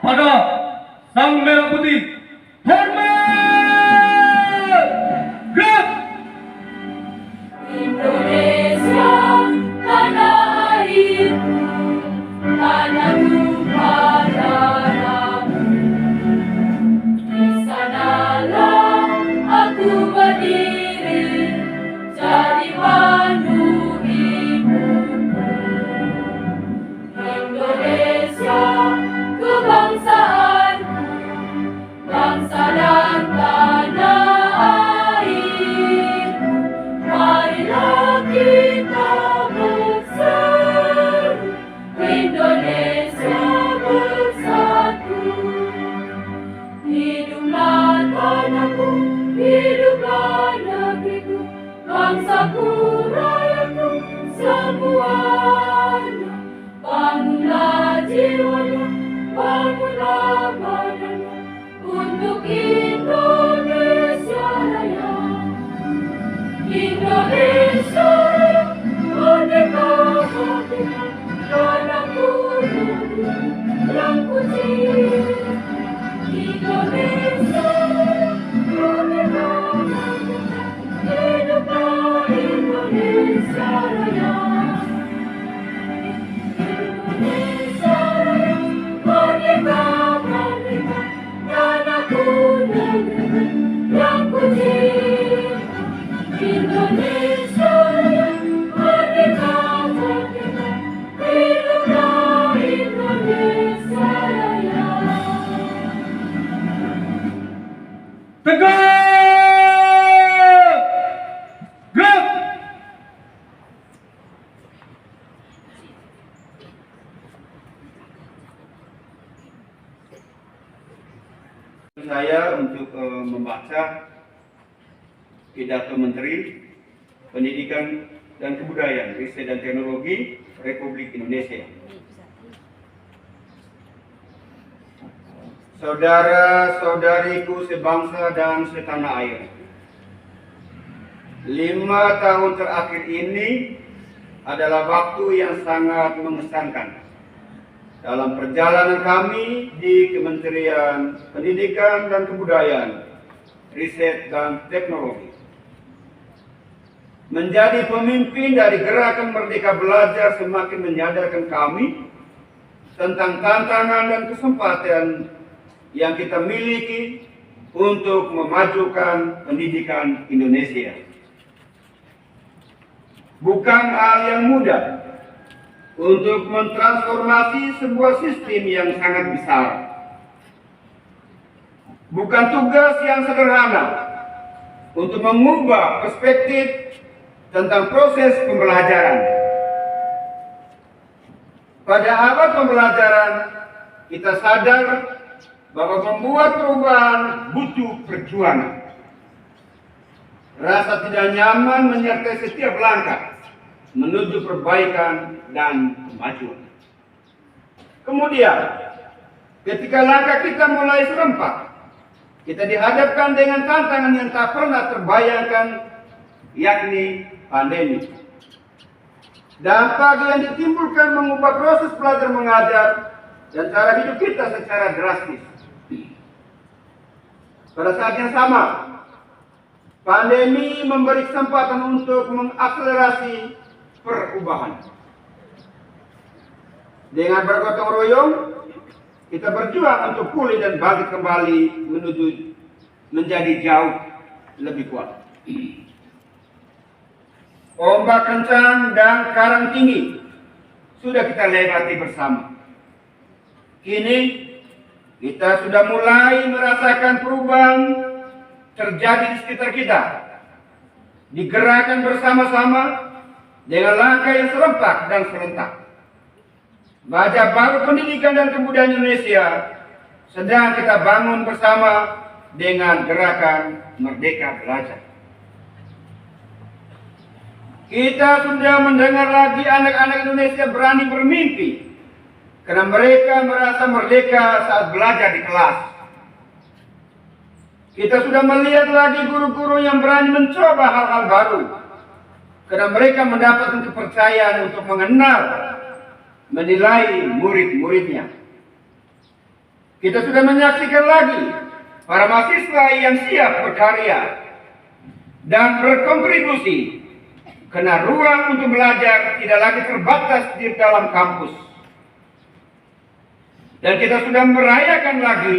pada Sang Merah Putih. Hormat! Gerak! Indonesia, tanah airku, tanah tumpah darahmu. Di sanalah aku berdiri, jadi pandu ibuku. Indonesia, kebangsaanku, bangsa dan tanah airku. Marilah kita bersatu, Indonesia bersatu. Hiduplah tanahku, hiduplah negeriku, bangsaku, rakyatku, semuanya. Bangunlah jiwanya, bangunlah badannya, untuk Indonesia Raya. Indonesia Raya, merdeka, merdeka, tanahku negeri yang ku cinta. Indonesia Raya, merdeka, merdeka, hiduplah Indonesia Raya. Indonesia Raya, merdeka, merdeka, tanahku negeri yang ku cinta. Indonesia Raya, merdeka, merdeka, hiduplah Indonesia Raya. Tegak! Gerak! Saya untuk membaca pidato Menteri Pendidikan dan Kebudayaan, Riset dan Teknologi Republik Indonesia. Saudara-saudariku sebangsa dan setanah air, 5 tahun terakhir ini adalah waktu yang sangat mengesankan dalam perjalanan kami di Kementerian Pendidikan dan Kebudayaan, Riset dan Teknologi. Menjadi pemimpin dari Gerakan Merdeka Belajar semakin menyadarkan kami tentang tantangan dan kesempatan yang kita miliki untuk memajukan pendidikan Indonesia. Bukan hal yang mudah untuk mentransformasi sebuah sistem yang sangat besar. Bukan tugas yang sederhana untuk mengubah perspektif tentang proses pembelajaran. Pada abad pembelajaran, kita sadar bahwa membuat perubahan butuh perjuangan. Rasa tidak nyaman menyertai setiap langkah menuju perbaikan dan kemajuan. Kemudian, ketika langkah kita mulai serempak, kita dihadapkan dengan tantangan yang tak pernah terbayangkan, yakni pandemi. Dampak yang ditimbulkan mengubah proses belajar mengajar dan cara hidup kita secara drastis. Pada saat yang sama, pandemi memberi kesempatan untuk mengakselerasi perubahan. Dengan bergotong royong, kita berjuang untuk pulih dan bangkit kembali menuju menjadi jauh lebih kuat. Ombak kencang dan karang tinggi sudah kita lewati bersama. Kini kita sudah mulai merasakan perubahan terjadi di sekitar kita. Digerakkan bersama-sama dengan langkah yang serempak dan serentak. Wajah baru pendidikan dan kebudayaan Indonesia sedang kita bangun bersama dengan gerakan Merdeka Belajar. Kita sudah mendengar lagi anak-anak Indonesia berani bermimpi karena mereka merasa merdeka saat belajar di kelas. Kita sudah melihat lagi guru-guru yang berani mencoba hal-hal baru karena mereka mendapatkan kepercayaan untuk mengenal, menilai murid-muridnya. Kita sudah menyaksikan lagi para mahasiswa yang siap berkarya dan berkontribusi, karena ruang untuk belajar tidak lagi terbatas di dalam kampus. Dan kita sudah merayakan lagi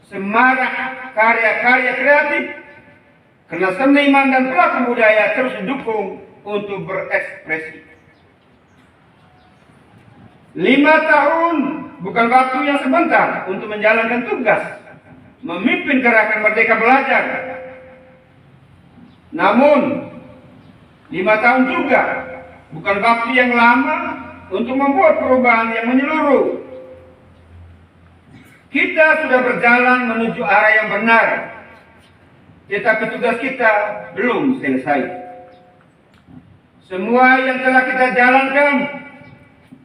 semarak karya-karya kreatif, karena seniman dan pelaku budaya terus didukung untuk berekspresi. 5 tahun bukan waktu yang sebentar untuk menjalankan tugas memimpin gerakan Merdeka Belajar. Namun 5 tahun juga bukan waktu yang lama untuk membuat perubahan yang menyeluruh. Kita sudah berjalan menuju arah yang benar, tetapi tugas kita belum selesai. Semua yang telah kita jalankan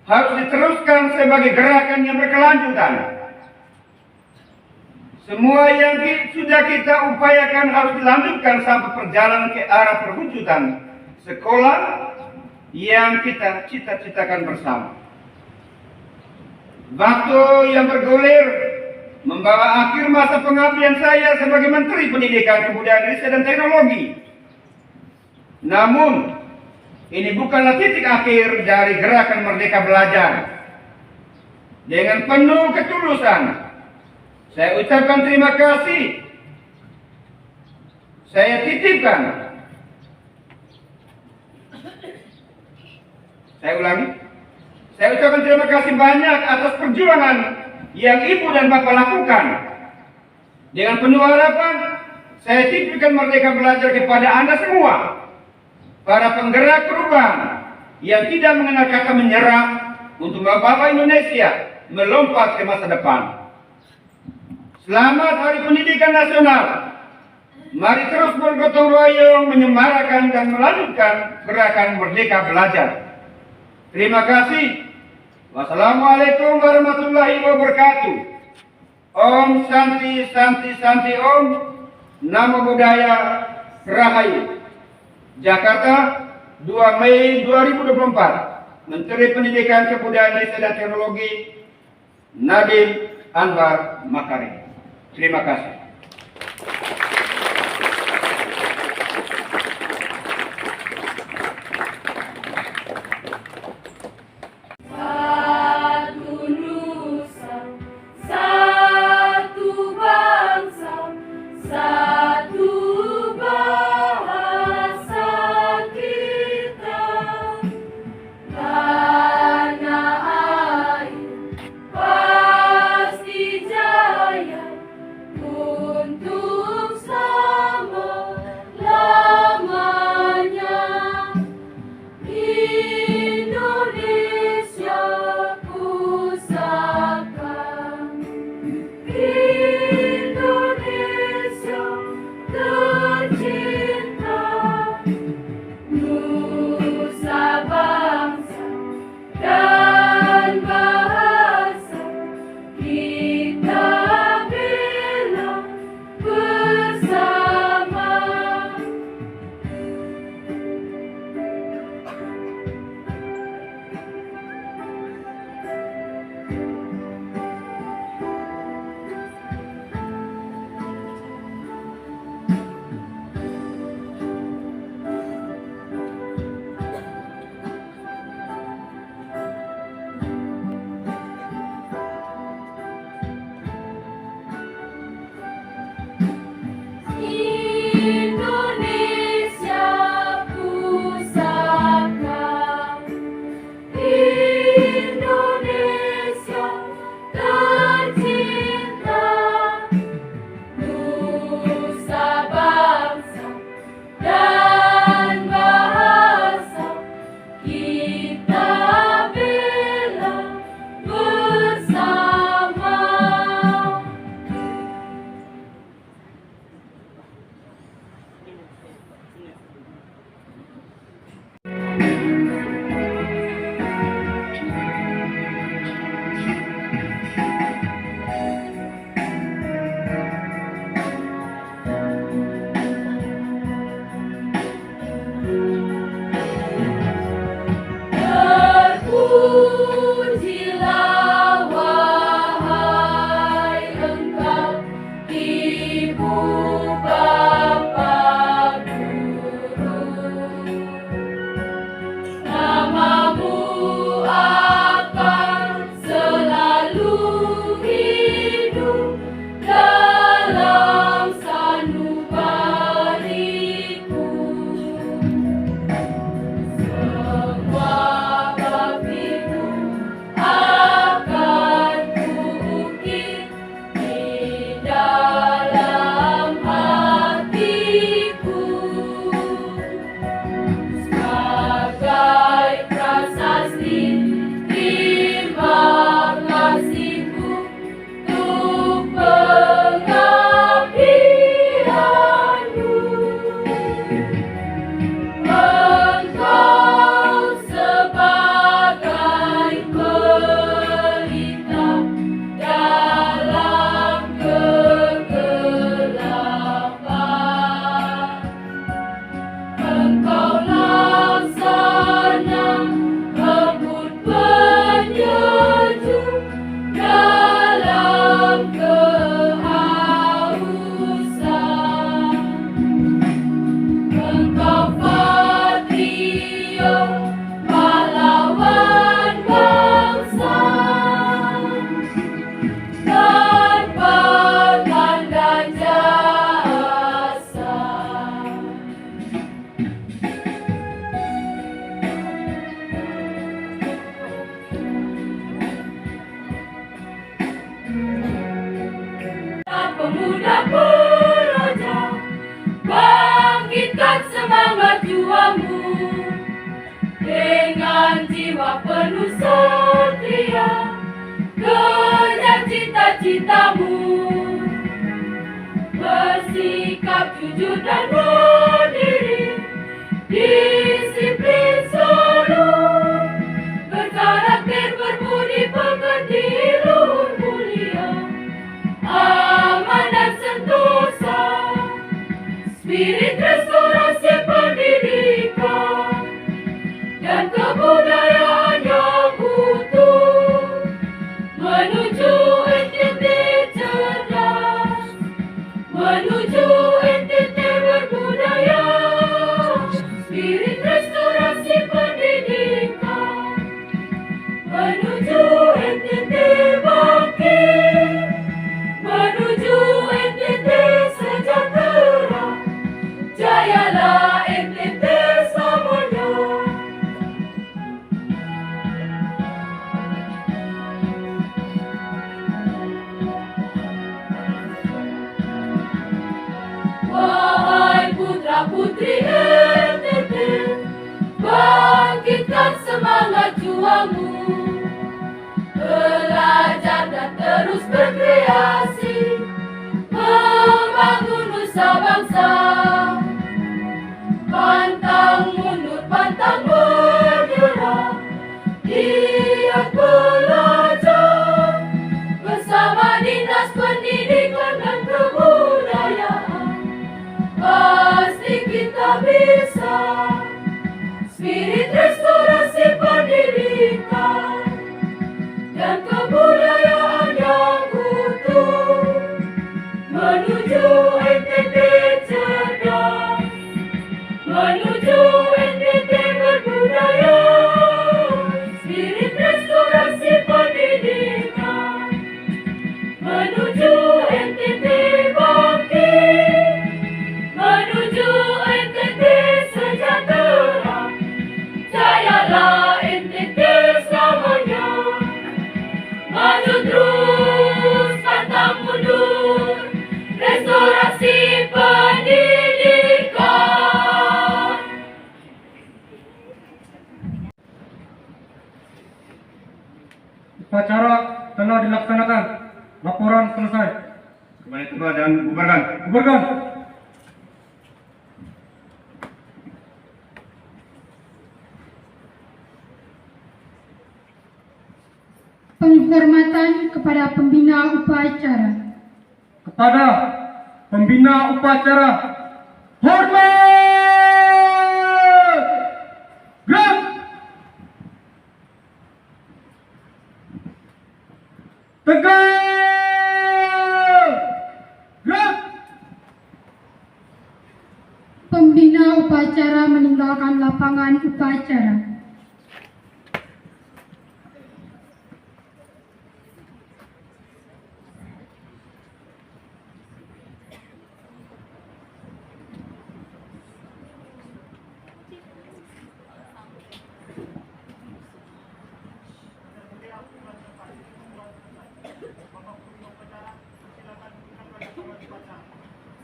harus diteruskan sebagai gerakan yang berkelanjutan. Semua yang sudah kita upayakan harus dilanjutkan sampai perjalanan ke arah perwujudan sekolah yang kita cita-citakan bersama. Waktu yang bergulir membawa akhir masa pengabdian saya sebagai Menteri Pendidikan, Kebudayaan, Riset dan Teknologi. Namun, ini bukanlah titik akhir dari gerakan Merdeka Belajar. Dengan penuh ketulusan, saya ucapkan terima kasih. Saya titipkan. Saya ulangi. Saya ucapkan terima kasih banyak atas perjuangan yang Ibu dan Bapak lakukan. Dengan penuh harapan, saya titipkan Merdeka Belajar kepada Anda semua, para penggerak perubahan yang tidak mengenal kata menyerah untuk membawa Indonesia melompat ke masa depan. Selamat Hari Pendidikan Nasional. Mari terus bergotong royong menyemarakan dan melanjutkan gerakan Merdeka Belajar. Terima kasih. Wassalamualaikum warahmatullahi wabarakatuh. Om Santi Santi Santi Om. Namo Buddhaya Rahayu. Jakarta, 2 Mei 2024. Menteri Pendidikan, Kebudayaan, Riset dan Teknologi Nadiem Anwar Makarim. Terima kasih. Satu nusa, satu bangsa, satu bahasa kita. Tanah air pasti jaya untuk Bapa Guru, namamu akan selalu hidup dalam sanubariku. Semua baktimu akan kuukir di dalam hatiku, sebagai prasasti terima kasihku untuk pengabdianmu. Engkau sebagai pelita dalam kegelapan. Engkau laksana embun penyejuk dalam kehausan. Engkau Patrio, pahlawan bangsa, tanpa tanda jasa. Pemuda Peraja, bangkitkan semangat juangmu dengan jiwa penuh setia, kejar cita-citamu, bersikap jujur dan berdiri, disiplin selalu, berkarakter berbudi pekerti, luhur mulia, aman dan sentosa, spirit restorasi pendidikan dan kebudayaan yang utuh, menuju NTT cerdas, menuju NTT berbudaya, spirit restorasi pendidikan, menuju NTT bangkit, menuju NTT sejahtera, jayalah NTT selamanya. Wahai putra-putri NTT, bangkitkan semangat juangmu, belajar dan terus berkreasi, membangun nusa bangsa. Pantang mundur, pantang menyerah, giat belajar bersama Dinas Pendidikan dan Kebudayaan. Pasti kita bisa, spirit restorasi pendidikan dan kebudayaan yang utuh, menuju NTT cerdas, menuju NTT berbudaya, spirit restorasi pendidikan, menuju NTT bangkit, menuju NTT sejahtera, jayalah NTT selamanya. Maju terus, pantang mundur, restorasi pendidikan. Upacara telah dilaksanakan. Laporan selesai. Kembali tempat dan bubarkan. Bubarkan. Penghormatan kepada pembina upacara. Kepada pembina upacara, hormat! Gerak! Tegak! Gerak! pembina upacara meninggalkan lapangan upacara.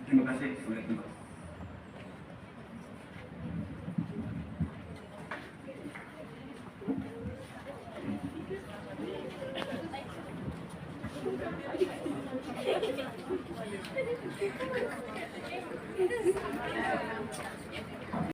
Terima kasih. Boleh tugas.